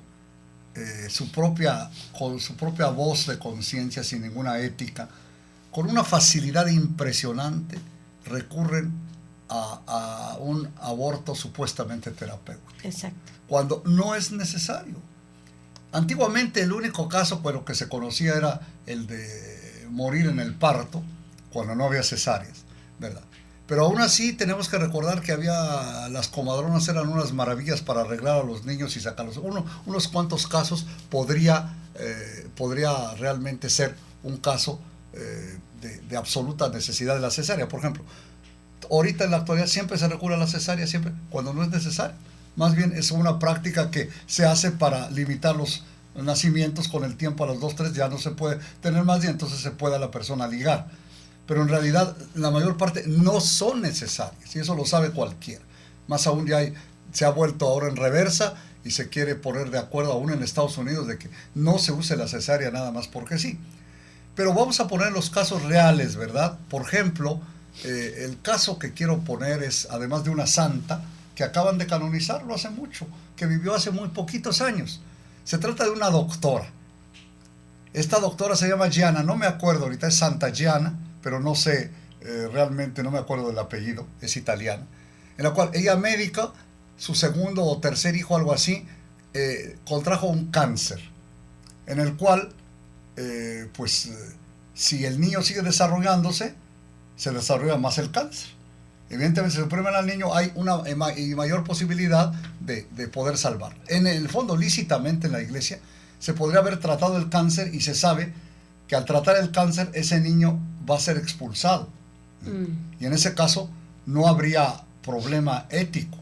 con su propia voz de conciencia, sin ninguna ética, con una facilidad impresionante, recurren a un aborto supuestamente terapéutico. Exacto. Cuando no es necesario. Antiguamente el único caso que se conocía era el de morir en el parto, cuando no había cesáreas, ¿verdad? Pero aún así tenemos que recordar que las comadronas eran unas maravillas para arreglar a los niños y sacarlos. Unos cuantos casos podría realmente ser un caso de absoluta necesidad de la cesárea. Por ejemplo, ahorita en la actualidad siempre se recurre a la cesárea, siempre cuando no es necesario. Más bien es una práctica que se hace para limitar los nacimientos. Con el tiempo, a los 2, 3 ya no se puede tener más y entonces se puede a la persona ligar. Pero en realidad la mayor parte no son necesarias y eso lo sabe cualquiera. Más aún se ha vuelto ahora en reversa y se quiere poner de acuerdo aún en Estados Unidos de que no se use la cesárea nada más porque sí. Pero vamos a poner los casos reales, ¿verdad? Por ejemplo, el caso que quiero poner es, además de una santa, que acaban de canonizarlo hace mucho, que vivió hace muy poquitos años. Se trata de una doctora. Esta doctora se llama Gianna, no me acuerdo ahorita, es Santa Gianna, pero no sé, realmente no me acuerdo del apellido, es italiana, en la cual ella médica, su segundo o tercer hijo, algo así, contrajo un cáncer, en el cual, si el niño sigue desarrollándose, se desarrolla más el cáncer. Evidentemente, si se suprimen al niño, hay una mayor posibilidad de poder salvarlo. En el fondo, lícitamente en la iglesia, se podría haber tratado el cáncer y se sabe que al tratar el cáncer, ese niño va a ser expulsado. Y en ese caso, no habría problema ético.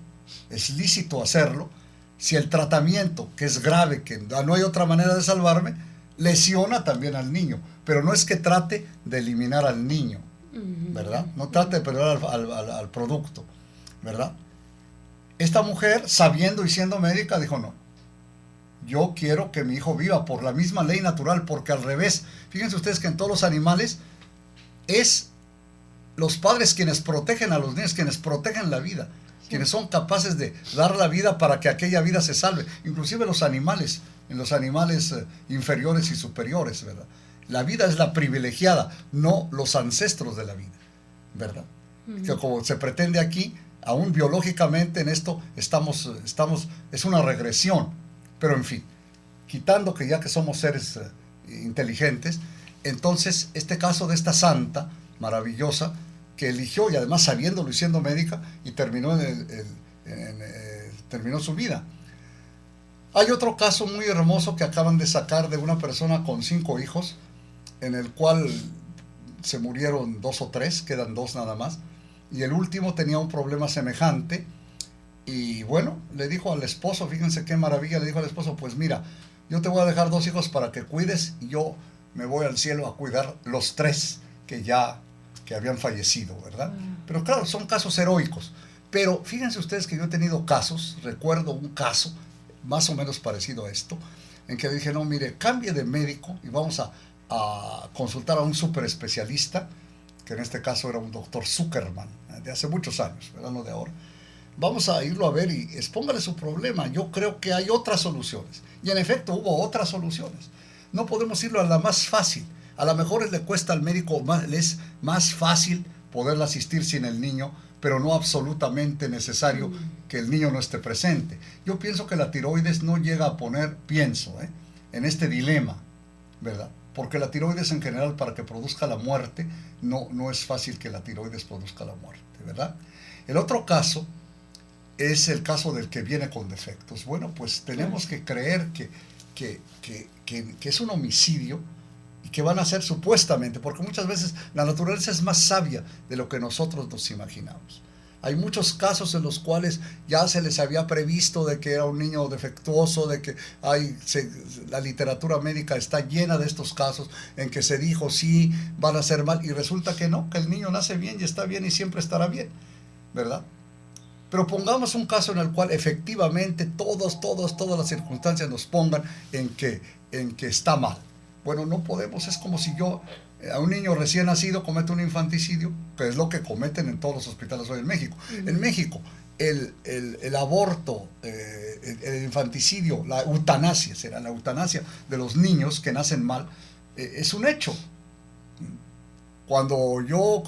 Es lícito hacerlo si el tratamiento, que es grave, que no hay otra manera de salvarme, lesiona también al niño. Pero no es que trate de eliminar al niño, ¿verdad? No trate de perder al producto, ¿verdad? Esta mujer, sabiendo y siendo médica, dijo no. Yo quiero que mi hijo viva por la misma ley natural, porque al revés, fíjense ustedes que en todos los animales es los padres quienes protegen a los niños, quienes protegen la vida, quienes son capaces de dar la vida para que aquella vida se salve, inclusive los animales, en los animales inferiores y superiores, ¿verdad? La vida es la privilegiada, no los ancestros de la vida, ¿verdad? Que como se pretende aquí, aún biológicamente en esto es una regresión. Pero en fin, quitando que ya que somos seres inteligentes, entonces este caso de esta santa maravillosa que eligió, y además sabiéndolo y siendo médica, y terminó su vida. Hay otro caso muy hermoso que acaban de sacar de una persona con 5 hijos, en el cual se murieron 2 o 3, quedan 2 nada más, y el último tenía un problema semejante. Y bueno, le dijo al esposo, fíjense qué maravilla, le dijo al esposo, pues mira, yo te voy a dejar 2 hijos para que cuides y yo me voy al cielo a cuidar los 3 que habían fallecido, ¿verdad? Pero claro, son casos heroicos. Pero fíjense ustedes que yo he tenido casos, recuerdo un caso más o menos parecido a esto, en que le dije, no, mire, cambie de médico y vamos a consultar a un super especialista, que en este caso era un doctor Zuckerman, de hace muchos años, ¿verdad? No de ahora. Vamos a irlo a ver y expóngale su problema. Yo creo que hay otras soluciones. Y en efecto hubo otras soluciones. No podemos irlo a la más fácil. A lo mejor le cuesta al médico, le es más fácil poderle asistir sin el niño, pero no absolutamente necesario que el niño no esté presente. Yo pienso que la tiroides no llega a poner, en este dilema, ¿verdad? Porque la tiroides en general, para que produzca la muerte, no es fácil que la tiroides produzca la muerte, ¿verdad? El otro caso es el caso del que viene con defectos. Bueno, pues tenemos que creer que es un homicidio y que van a ser supuestamente, porque muchas veces la naturaleza es más sabia de lo que nosotros nos imaginamos. Hay muchos casos en los cuales ya se les había previsto de que era un niño defectuoso, de que la literatura médica está llena de estos casos en que se dijo sí, van a ser mal, y resulta que no, que el niño nace bien y está bien y siempre estará bien, ¿verdad? Pero pongamos un caso en el cual efectivamente todas las circunstancias nos pongan en que está mal. Bueno, no podemos, es como si yo a un niño recién nacido comete un infanticidio, que es lo que cometen en todos los hospitales hoy en México. En México, el aborto, el infanticidio, la eutanasia de los niños que nacen mal, es un hecho. Cuando yo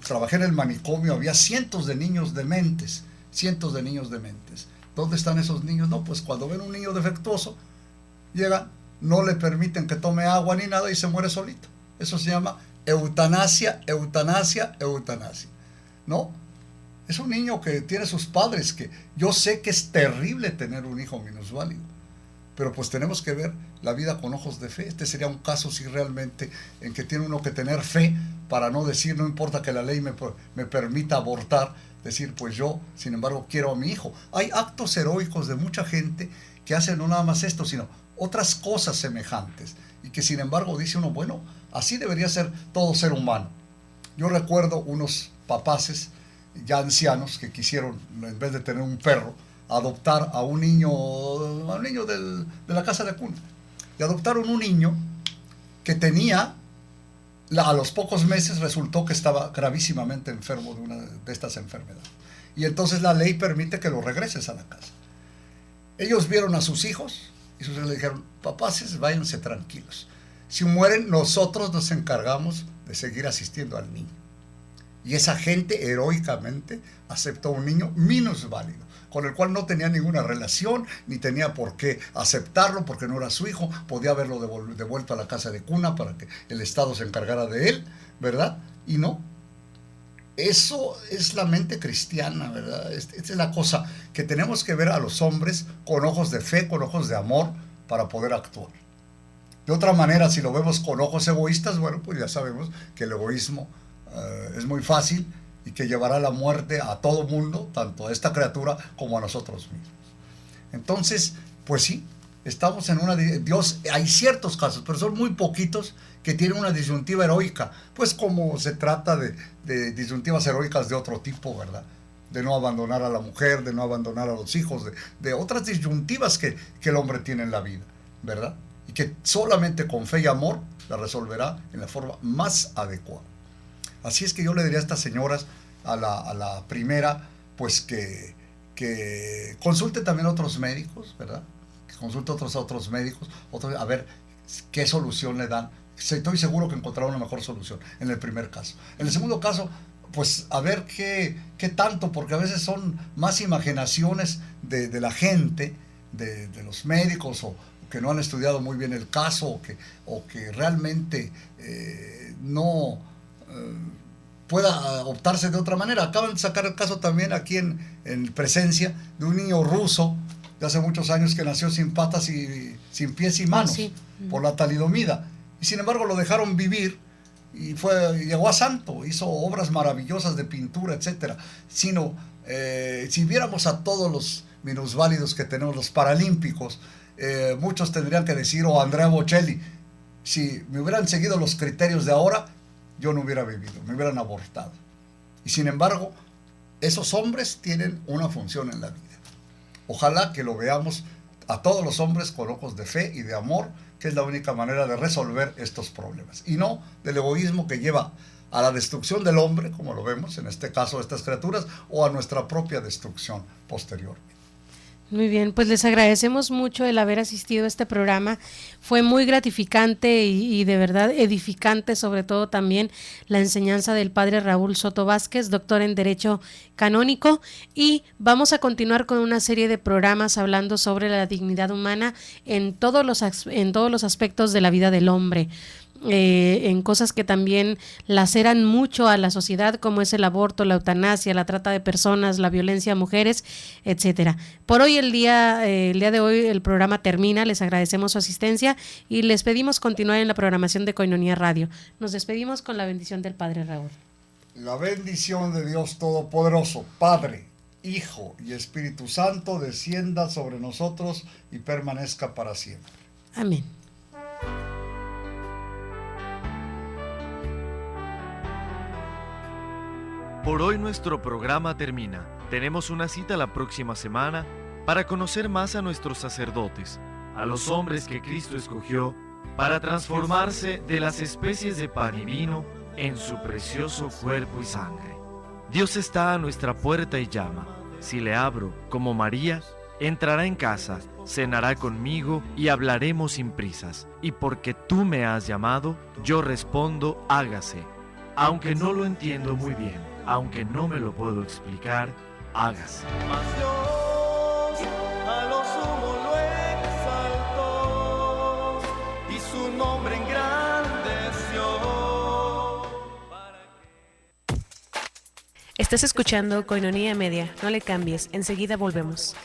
trabajé en el manicomio había cientos de niños dementes. ¿Dónde están esos niños? No, pues cuando ven un niño defectuoso, llegan, no le permiten que tome agua ni nada y se muere solito. Eso se llama eutanasia, ¿no? Es un niño que tiene sus padres, que yo sé que es terrible tener un hijo minusválido, pero pues tenemos que ver la vida con ojos de fe. Este sería un caso, sí, realmente, en que tiene uno que tener fe para no decir, no importa que la ley me permita abortar, decir, pues yo, sin embargo, quiero a mi hijo. Hay actos heroicos de mucha gente que hacen no nada más esto, sino otras cosas semejantes, y que sin embargo dice uno, bueno, así debería ser todo ser humano. Yo recuerdo unos papaces ya ancianos que quisieron, en vez de tener un perro, adoptar a un niño de la casa de cuna. Y adoptaron un niño que tenía, a los pocos meses resultó que estaba gravísimamente enfermo de una de estas enfermedades. Y entonces la ley permite que lo regreses a la casa. Ellos vieron a sus hijos y sus hijos le dijeron, papaces, váyanse tranquilos. Si mueren, nosotros nos encargamos de seguir asistiendo al niño. Y esa gente heroicamente aceptó un niño minusválido, con el cual no tenía ninguna relación, ni tenía por qué aceptarlo, porque no era su hijo, podía haberlo devuelto a la casa de cuna para que el Estado se encargara de él, ¿verdad? Y no. Eso es la mente cristiana, ¿verdad? Esta es la cosa, que tenemos que ver a los hombres con ojos de fe, con ojos de amor, para poder actuar. De otra manera, si lo vemos con ojos egoístas, bueno, pues ya sabemos que el egoísmo es muy fácil y que llevará a la muerte a todo mundo, tanto a esta criatura como a nosotros mismos. Entonces, pues sí, estamos en una... Dios, hay ciertos casos, pero son muy poquitos que tienen una disyuntiva heroica, pues como se trata de disyuntivas heroicas de otro tipo, ¿verdad? De no abandonar a la mujer, de no abandonar a los hijos, de otras disyuntivas que el hombre tiene en la vida, ¿verdad? Y que solamente con fe y amor la resolverá en la forma más adecuada. Así es que yo le diría a estas señoras, a la primera, pues que consulte también a otros médicos, ¿verdad? Que consulte a otros médicos, a ver qué solución le dan. Estoy seguro que encontrará una mejor solución en el primer caso. En el segundo caso, pues a ver qué tanto, porque a veces son más imaginaciones de la gente, de los médicos, o que no han estudiado muy bien el caso, o que realmente no pueda optarse de otra manera. Acaban de sacar el caso también aquí en presencia de un niño ruso de hace muchos años que nació sin patas y sin pies y manos, sí, por la talidomida. Y sin embargo lo dejaron vivir y llegó a santo, hizo obras maravillosas de pintura, etcétera. Si viéramos a todos los minusválidos que tenemos, los paralímpicos, muchos tendrían que decir, Andrea Bocelli, si me hubieran seguido los criterios de ahora, yo no hubiera vivido, me hubieran abortado. Y sin embargo, esos hombres tienen una función en la vida. Ojalá que lo veamos a todos los hombres con ojos de fe y de amor, que es la única manera de resolver estos problemas. Y no del egoísmo que lleva a la destrucción del hombre, como lo vemos en este caso de estas criaturas, o a nuestra propia destrucción posterior. Muy bien, pues les agradecemos mucho el haber asistido a este programa. Fue muy gratificante y de verdad edificante, sobre todo también la enseñanza del padre Raúl Soto Vázquez, doctor en Derecho Canónico, y vamos a continuar con una serie de programas hablando sobre la dignidad humana en todos los aspectos de la vida del hombre. En cosas que también laceran mucho a la sociedad, como es el aborto, la eutanasia, la trata de personas, la violencia a mujeres, etcétera. Por hoy, el día de hoy, el programa termina. Les agradecemos su asistencia y les pedimos continuar en la programación de Koinonia Radio. Nos despedimos con la bendición del Padre Raúl. La bendición de Dios Todopoderoso, Padre, Hijo y Espíritu Santo, descienda sobre nosotros y permanezca para siempre. Amén. Por hoy nuestro programa termina. Tenemos una cita la próxima semana para conocer más a nuestros sacerdotes, a los hombres que Cristo escogió para transformarse de las especies de pan y vino en su precioso cuerpo y sangre. Dios está a nuestra puerta y llama. Si le abro, como María, entrará en casa, cenará conmigo y hablaremos sin prisas. Y porque tú me has llamado, yo respondo, hágase. Aunque no lo entiendo muy bien, aunque no me lo puedo explicar, hágase. Mas Dios a lo sumo lo exaltó y su nombre engrandeció. Estás escuchando Koinonia Media. No le cambies, enseguida volvemos.